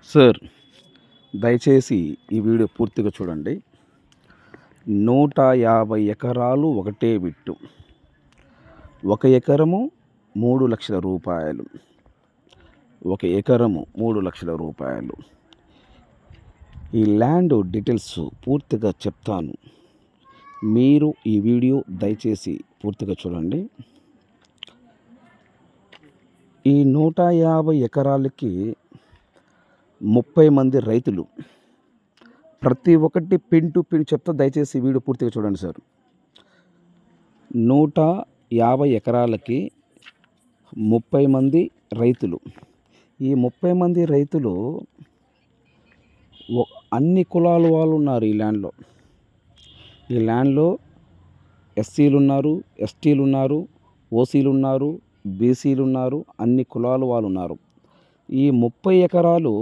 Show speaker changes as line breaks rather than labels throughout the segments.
Sir, దయచేసి ఈ video పూర్తిగా చూడండి. 150 ఎకరాలు ఒకటే బిట్టు. 1 ఎకరము 3,00,000 రూపాయలు. 1 ఎకరము 3,00,000 రూపాయలు. ఈ ల్యాండ్ డీటెయిల్స్ పూర్తిగా చెప్తాను. మీరు ఈ వీడియో దయచేసి పూర్తిగా చూడండి. ఈ 150 ఎకరాలకి 30 మంది రైతులు. ప్రతి ఒక్కటి పిన్ టు పిన్ చెప్తా, దయచేసి ఈ వీడియో పూర్తిగా చూడండి సార్. 150 ఎకరాలకి 30 మంది రైతులు. ఈ 30 మంది రైతులు అన్ని కులాల వాళ్ళు ఉన్నారు ఈ ల్యాండ్లో. ఈ ల్యాండ్లో ఎస్సీలు ఉన్నారు, ఎస్టీలు ఉన్నారు, ఓసీలు ఉన్నారు, బీసీలు ఉన్నారు, అన్ని కులాల వాళ్ళు ఉన్నారు. ఈ 30 ఎకరాలు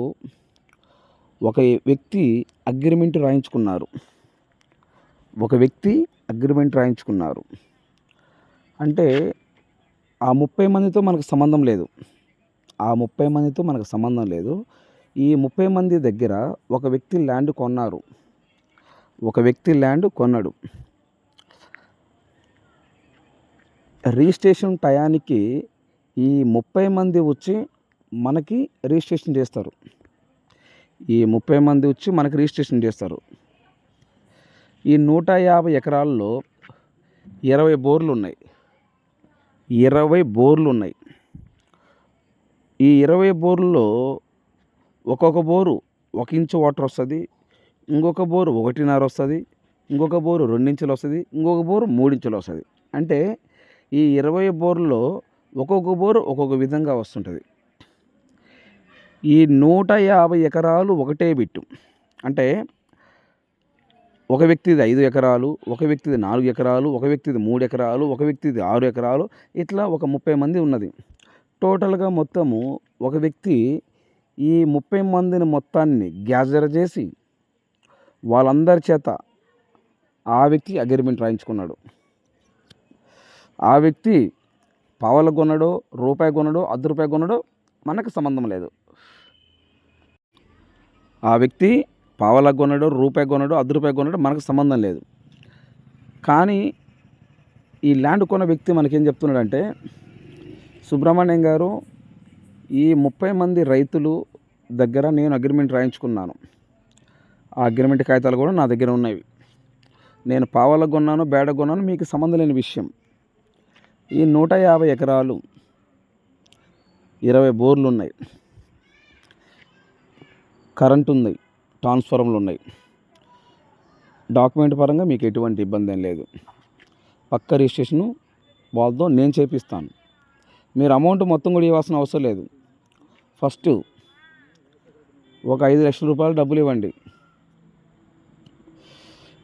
ఒక వ్యక్తి అగ్రిమెంట్ రాయించుకున్నారు. అంటే ఆ 30 మందితో మనకు సంబంధం లేదు. ఈ 30 మంది దగ్గర ఒక వ్యక్తి ల్యాండ్ కొన్నాడు. రిజిస్ట్రేషన్ టయానికి ఈ 30 మంది వచ్చి మనకి రిజిస్ట్రేషన్ చేస్తారు. ఈ 150 ఎకరాల్లో 20 బోర్లు ఉన్నాయి. ఈ 20 బోర్లలో ఒక్కొక్క బోరు 1 ఇంచు వాటర్ వస్తుంది, ఇంకొక బోరు 1.5 వస్తుంది, ఇంకొక బోరు 2 ఇంచులు వస్తుంది, ఇంకొక బోరు 3 ఇంచులు వస్తుంది. అంటే ఈ 20 బోర్లలో ఒక్కొక్క బోరు ఒక్కొక్క విధంగా వస్తుంటుంది. ఈ 150 ఎకరాలు ఒకటే బిట్టు. అంటే ఒక వ్యక్తిది 5 ఎకరాలు, ఒక వ్యక్తిది 4 ఎకరాలు, ఒక వ్యక్తిది 3 ఎకరాలు, ఒక వ్యక్తిది 6 ఎకరాలు, ఇట్లా ఒక 30 మంది ఉన్నది. టోటల్గా మొత్తము ఒక వ్యక్తి ఈ 30 మందిని మొత్తాన్ని గ్యాదర్ చేసి వాళ్ళందరి చేత ఆ వ్యక్తి అగ్రిమెంట్ రాయించుకున్నాడు. ఆ వ్యక్తి పావల కొనడో, రూపాయి కొనడో, ₹10 కొనడో మనకు సంబంధం లేదు. ఆ వ్యక్తి పావలా కొనడో, రూపాయి కొనడో, ₹10 కొనడో మనకు సంబంధం లేదు. కానీ ఈ ల్యాండ్ కొన్న వ్యక్తి మనకేం చెప్తున్నాడంటే, సుబ్రహ్మణ్యం గారు, ఈ 30 మంది రైతులు దగ్గర నేను అగ్రిమెంట్ రాయించుకున్నాను. ఆ అగ్రిమెంట్ కాగితాలు కూడా నా దగ్గర ఉన్నవి. నేను పావలా కొన్నాను, బేడ కొన్నాను, మీకు సంబంధం లేని విషయం. ఈ 150 ఎకరాలు 20 బోర్లు ఉన్నాయి, కరెంటు ఉంది, ట్రాన్స్ఫార్మర్లు ఉన్నాయి. డాక్యుమెంట్ పరంగా మీకు ఎటువంటి ఇబ్బంది ఏం లేదు. పక్క రిజిస్ట్రేషను వాళ్ళతో నేను చేపిస్తాను. మీరు అమౌంట్ మొత్తం కూడా ఇవ్వాల్సిన అవసరం లేదు. ఫస్ట్ ఒక 5 లక్షల రూపాయలు డబ్బులు ఇవ్వండి.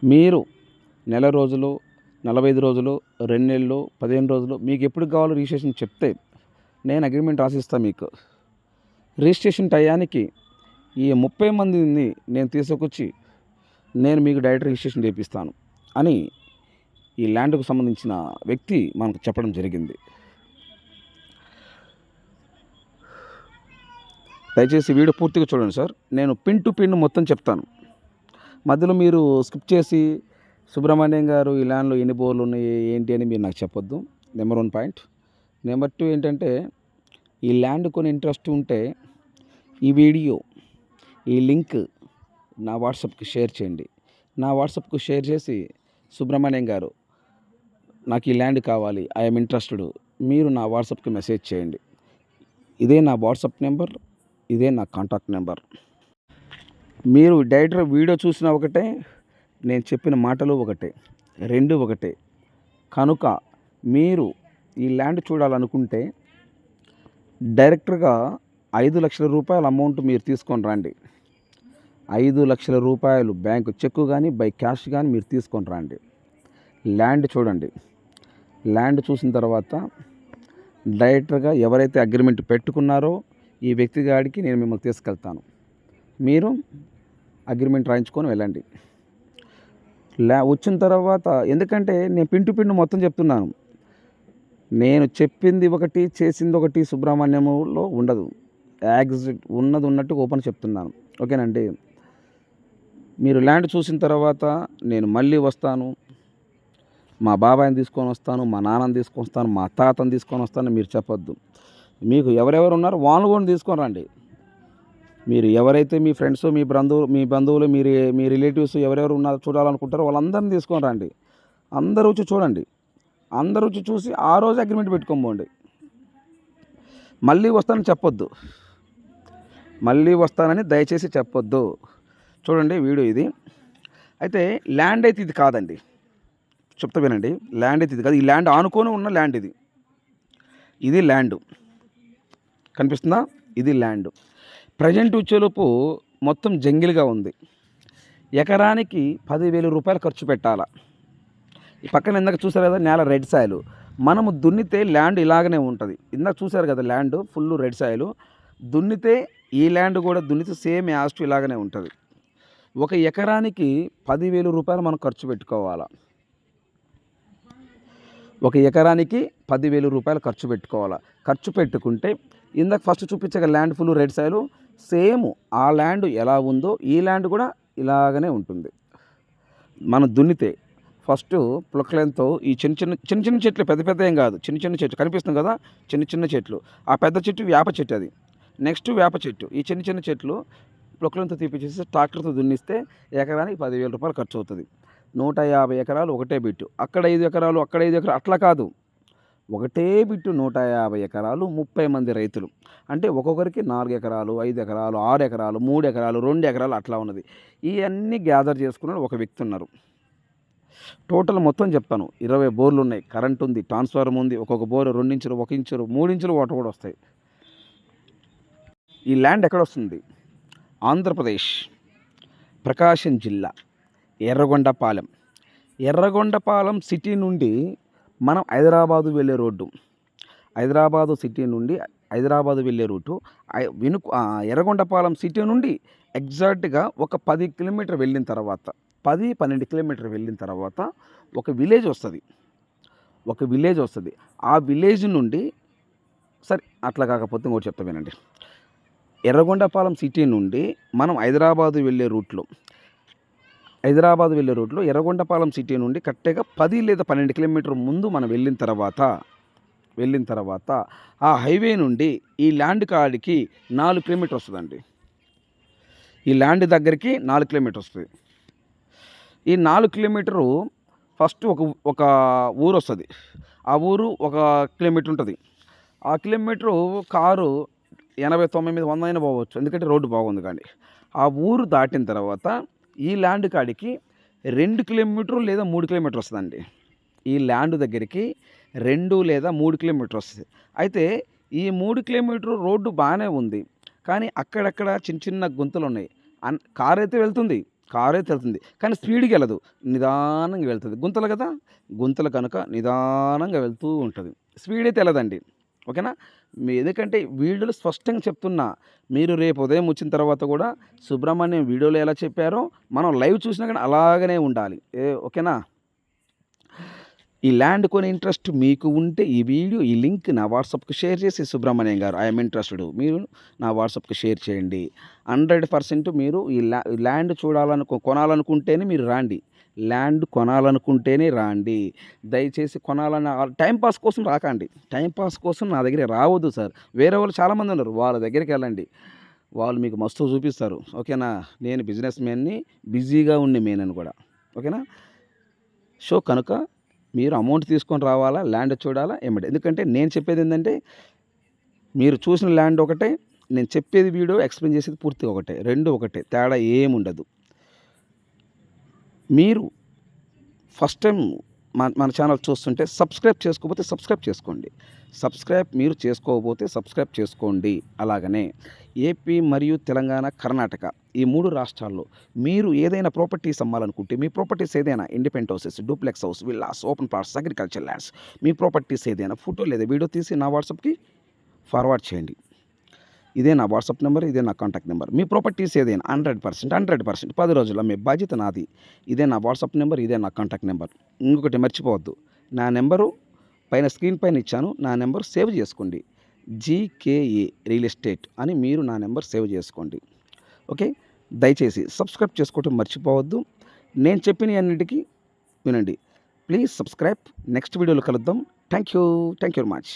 మీరు నెల రోజులు, 45 రోజులు, 2 నెలలు, 15 రోజులు, మీకు ఎప్పుడు కావాలో రిజిస్ట్రేషన్ చెప్తే నేను అగ్రిమెంట్ రాసిస్తాను. మీకు రిజిస్ట్రేషన్ టయానికి ఈ 30 మందిని నేను తీసుకొచ్చి నేను మీకు డైరెక్ట్ రిజిస్ట్రేషన్ చేపిస్తాను అని ఈ ల్యాండ్కు సంబంధించిన వ్యక్తి మనకు చెప్పడం జరిగింది. దయచేసి వీడియో పూర్తిగా చూడండి సార్. నేను పిన్ టు పిన్ మొత్తం చెప్తాను. మధ్యలో మీరు స్కిప్ చేసి సుబ్రహ్మణ్యం గారు ఈ ల్యాండ్లో ఎన్ని బోర్లు ఉన్నాయి ఏంటి అని మీరు నాకు చెప్పొద్దు. Number 1 point. నెంబర్ 2 ఏంటంటే, ఈ ల్యాండ్ కొని ఇంట్రెస్ట్ ఉంటే ఈ వీడియో, ఈ లింక్ నా వాట్సాప్కి షేర్ చేయండి. నా వాట్సాప్కు షేర్ చేసి, సుబ్రహ్మణ్యం గారు నాకు ఈ ల్యాండ్ కావాలి, ఐఎమ్ ఇంట్రెస్టెడ్, మీరు నా వాట్సాప్కి మెసేజ్ చేయండి. ఇదే నా వాట్సాప్ నెంబర్, ఇదే నా కాంటాక్ట్ నెంబర్. మీరు డైరెక్ట్గా వీడియో చూసిన ఒకటే, నేను చెప్పిన మాటలు ఒకటే, 2 ఒకటే. కనుక మీరు ఈ ల్యాండ్ చూడాలనుకుంటే డైరెక్ట్గా 5 లక్షల రూపాయల అమౌంట్ మీరు తీసుకొని రండి. 5 లక్షల రూపాయలు బ్యాంకు చెక్కు కానీ బై క్యాష్ కానీ మీరు తీసుకొని రండి. ల్యాండ్ చూడండి. ల్యాండ్ చూసిన తర్వాత డైరెక్ట్గా ఎవరైతే అగ్రిమెంట్ పెట్టుకున్నారో ఈ వ్యక్తి గాడికి నేను మిమ్మల్ని తీసుకెళ్తాను. మీరు అగ్రిమెంట్ రాయించుకొని వెళ్ళండి. వచ్చిన తర్వాత, ఎందుకంటే నేను పిన్ టు పిన్ మొత్తం చెప్తున్నాను. నేను చెప్పింది ఒకటి, చేసింది ఒకటి సుబ్రహ్మణ్యంలో ఉండదు. ఉన్నది ఉన్నట్టు ఓపెన్ చెప్తున్నాను. ఓకేనండి. మీరు ల్యాండ్ చూసిన తర్వాత నేను మళ్ళీ వస్తాను, మా బాబాయిని తీసుకొని వస్తాను, మా నాన్నని తీసుకొని వస్తాను, మా తాతని తీసుకొని వస్తాను మీరు చెప్పొద్దు. మీకు ఎవరెవరు ఉన్నారో వాళ్ళని కూడా తీసుకొని రండి. మీరు ఎవరైతే మీ ఫ్రెండ్స్, మీ బంధువులు, మీ రిలేటివ్స్ ఎవరెవరు ఉన్నారో చూడాలనుకుంటారో వాళ్ళందరిని తీసుకొని రండి. అందరూ వచ్చి చూడండి. అందరూ వచ్చి చూసి ఆ రోజు అగ్రిమెంట్ పెట్టుకోబోండి. మళ్ళీ వస్తానని చెప్పొద్దు. మళ్ళీ వస్తానని దయచేసి చెప్పొద్దు. చూడండి వీడియో ఇది. అయితే ల్యాండ్ అయితే ఇది కాదండి. చెప్తా వినండి. ల్యాండ్ అయితే ఇది కాదు. ఈ ల్యాండ్ ఆనుకొని ఉన్న ల్యాండ్ ఇది. ఇది ల్యాండు. కనిపిస్తుందా? ఇది ల్యాండు. ప్రజెంట్ వచ్చేలోపు మొత్తం జంగిల్గా ఉంది. ఎకరానికి 10,000 రూపాయలు ఖర్చు పెట్టాలా. ఈ పక్కన ఇందాక చూసారు కదా నేల రెడ్ సాయిల్. మనము దున్నితే ల్యాండ్ ఇలాగనే ఉంటుంది. ఇందాక చూసారు కదా ల్యాండ్ ఫుల్ రెడ్ సాయిల్. దున్నితే ఈ ల్యాండ్ కూడా దున్నితే సేమ్ యాస్ట్ ఇలాగనే ఉంటుంది. ఒక ఎకరానికి 10,000 రూపాయలు మనం ఖర్చు పెట్టుకోవాలా. ఒక ఎకరానికి 10,000 రూపాయలు ఖర్చు పెట్టుకోవాలా. ఖర్చు పెట్టుకుంటే ఇందాక ఫస్ట్ చూపించగా land full red soil same ఆ ల్యాండ్ ఎలా ఉందో ఈ ల్యాండ్ కూడా ఇలాగనే ఉంటుంది. మనం దున్నితే ఫస్ట్ ప్లొక్లెన్తో ఈ చిన్న చిన్న చెట్లు, పెద్ద పెద్ద ఏం కాదు, చిన్న చిన్న చెట్లు కనిపిస్తుంది కదా, చిన్న చిన్న చెట్లు. ఆ పెద్ద చెట్టు వేప చెట్టు, అది నెక్స్ట్ వేప చెట్టు. ఈ చిన్న చిన్న చెట్లు ప్లొక్లెన్తో తీపిచ్చేసి ట్రాక్టర్తో దున్నిస్తే ఎకరానికి 10,000 రూపాయలు ఖర్చు అవుతుంది. 150 ఎకరాలు ఒకటే బిట్టు. అక్కడ 5 ఎకరాలు, అక్కడ 5 ఎకరాలు, అట్లా కాదు. ఒకటే బిట్టు 150 ఎకరాలు, 30 మంది రైతులు. అంటే ఒక్కొక్కరికి 4 ఎకరాలు, 5 ఎకరాలు, 6 ఎకరాలు, 3 ఎకరాలు, 2 ఎకరాలు అట్లా ఉన్నది. ఇవన్నీ గ్యాదర్ చేసుకున్న ఒక వ్యక్తి ఉన్నారు. టోటల్ మొత్తం చెప్తాను. 20 బోర్లు ఉన్నాయి, కరెంట్ ఉంది, ట్రాన్స్ఫార్మర్ ఉంది. ఒక్కొక్క బోరు 2 ఇంచులు, 1 ఇంచులు, 3 ఇంచులు వాటర్ కూడా వస్తాయి. ఈ ల్యాండ్ ఎక్కడ వస్తుంది? ఆంధ్రప్రదేశ్, ప్రకాశం జిల్లా, ఎర్రగొండపాలెం. ఎర్రగొండపాలెం సిటీ నుండి మనం హైదరాబాదు వెళ్ళే రోడ్డు. హైదరాబాదు సిటీ నుండి హైదరాబాదు వెళ్ళే రూటు ఎర్రగొండపాలెం సిటీ నుండి ఎగ్జాక్ట్గా ఒక 10 కిలోమీటర్ వెళ్ళిన తర్వాత, 10-12 కిలోమీటర్ వెళ్ళిన తర్వాత ఒక విలేజ్ వస్తుంది. ఆ విలేజ్ నుండి సరే అట్లా కాకపోతే ఇంకోటి చెప్తా వినండి. ఎర్రగొండపాలెం సిటీ నుండి మనం హైదరాబాదు వెళ్ళే రూట్లో ఎర్రగొండపాలెం సిటీ నుండి కరెక్ట్గా 10 లేదా 12 కిలోమీటర్ ముందు మనం వెళ్ళిన తర్వాత ఆ హైవే నుండి ఈ ల్యాండ్ కాడికి 4 కిలోమీటర్ వస్తుందండి. ఈ ల్యాండ్ దగ్గరికి 4 కిలోమీటర్ వస్తుంది. ఈ 4 కిలోమీటరు ఫస్ట్ ఒక ఊరు వస్తుంది. ఆ ఊరు 1 కిలోమీటర్ ఉంటుంది. ఆ కిలోమీటరు కారు 80-90 100 అయినా పోవచ్చు, ఎందుకంటే రోడ్డు బాగుంది. కానీ ఆ ఊరు దాటిన తర్వాత ఈ ల్యాండ్ కాడికి 2 కిలోమీటర్లు లేదా 3 కిలోమీటర్ వస్తుందండి. ఈ ల్యాండ్ దగ్గరికి 2 లేదా 3 కిలోమీటర్ వస్తుంది. అయితే ఈ 3 కిలోమీటర్ రోడ్డు బాగానే ఉంది, కానీ అక్కడక్కడ చిన్న చిన్న గుంతలు ఉన్నాయి. కారు అయితే వెళ్తుంది, కానీ స్పీడ్కి వెళ్ళదు, నిదానంగా వెళ్తుంది. గుంతలు కదా, గుంతలు కనుక నిదానంగా వెళ్తూ ఉంటుంది, స్పీడ్ అయితే వెళ్ళదండి. ఓకేనా? ఎందుకంటే వీడియోలో స్పష్టంగా చెప్తున్నా. మీరు రేపు ఉదయం వచ్చిన తర్వాత కూడా సుబ్రహ్మణ్యం వీడియోలో ఎలా చెప్పారో మనం లైవ్ చూసినా కానీ అలాగనే ఉండాలి. ఓకేనా? ఈ ల్యాండ్ కొని ఇంట్రెస్ట్ మీకు ఉంటే ఈ లింక్ నా వాట్సాప్కి షేర్ చేసి, సుబ్రహ్మణ్యం గారు ఐఎమ్ ఇంట్రెస్టెడ్, మీరు నా వాట్సాప్కి షేర్ చేయండి. 100% మీరు ఈ ల్యాండ్ కొనాలనుకుంటేనే మీరు రాండి. ల్యాండ్ కొనాలనుకుంటేనే రాండి. దయచేసి కొనాలని టైంపాస్ కోసం రాకండి. టైంపాస్ కోసం నా దగ్గర రావద్దు సార్. వేరే వాళ్ళు చాలామంది ఉన్నారు, వాళ్ళ దగ్గరికి వెళ్ళండి. వాళ్ళు మీకు మస్తు చూపిస్తారు. ఓకేనా? నేను బిజినెస్ మ్యాన్ని, బిజీగా ఉండే మేనని కూడా. ఓకేనా? సో కనుక మీరు అమౌంట్ తీసుకొని రావాలా, ల్యాండ్ చూడాలా ఏమిటి? ఎందుకంటే నేను చెప్పేది ఏంటంటే, మీరు చూసిన ల్యాండ్ ఒకటే, నేను చెప్పేది వీడియో ఎక్స్ప్లెయిన్ చేసేది పూర్తిగా ఒకటే, రెండు ఒకటే, తేడా ఏముండదు. మీరు ఫస్ట్ టైం మన ఛానల్ చూస్తుంటే సబ్స్క్రైబ్ చేసుకోకపోతే సబ్స్క్రైబ్ చేసుకోండి. మీరు చేసుకోకపోతే సబ్స్క్రైబ్ చేసుకోండి. అలాగనే ఏపీ మరియు తెలంగాణ, కర్ణాటక ఈ 3 రాష్ట్రాల్లో మీరు ఏదైనా ప్రాపర్టీస్ అమ్మాలనుకుంటే, మీ ప్రాపర్టీస్ ఏదైనా independent houses, duplex house, villas, open plots, agriculture lands, మీ ప్రాపర్టీస్ ఏదైనా ఫోటో లేదా వీడియో తీసి నా వాట్సాప్కి ఫార్వర్డ్ చేయండి. ఇదే నా వాట్సాప్ నెంబర్, ఇదే నా కాంటాక్ట్ నెంబర్. మీ ప్రాపర్టీస్ ఏదైనా 100% 10 రోజుల్లో మీ బాధ్యత నాది. ఇదే నా వాట్సాప్ నెంబర్, ఇదే నా కాంటాక్ట్ నెంబర్. ఇంకొకటి మర్చిపోవద్దు, నా నెంబరు పైన స్క్రీన్ పైన ఇచ్చాను, నా నెంబర్ సేవ్ చేసుకోండి. జీకేఏ రియల్ ఎస్టేట్ అని మీరు నా నెంబర్ సేవ్ చేసుకోండి. ఓకే. దయచేసి సబ్స్క్రైబ్ చేసుకోవటం మర్చిపోవద్దు. నేను చెప్పిన అన్నిటికీ వినండి. Please subscribe. నెక్స్ట్ వీడియోలో కలుద్దాం. Thank you very much.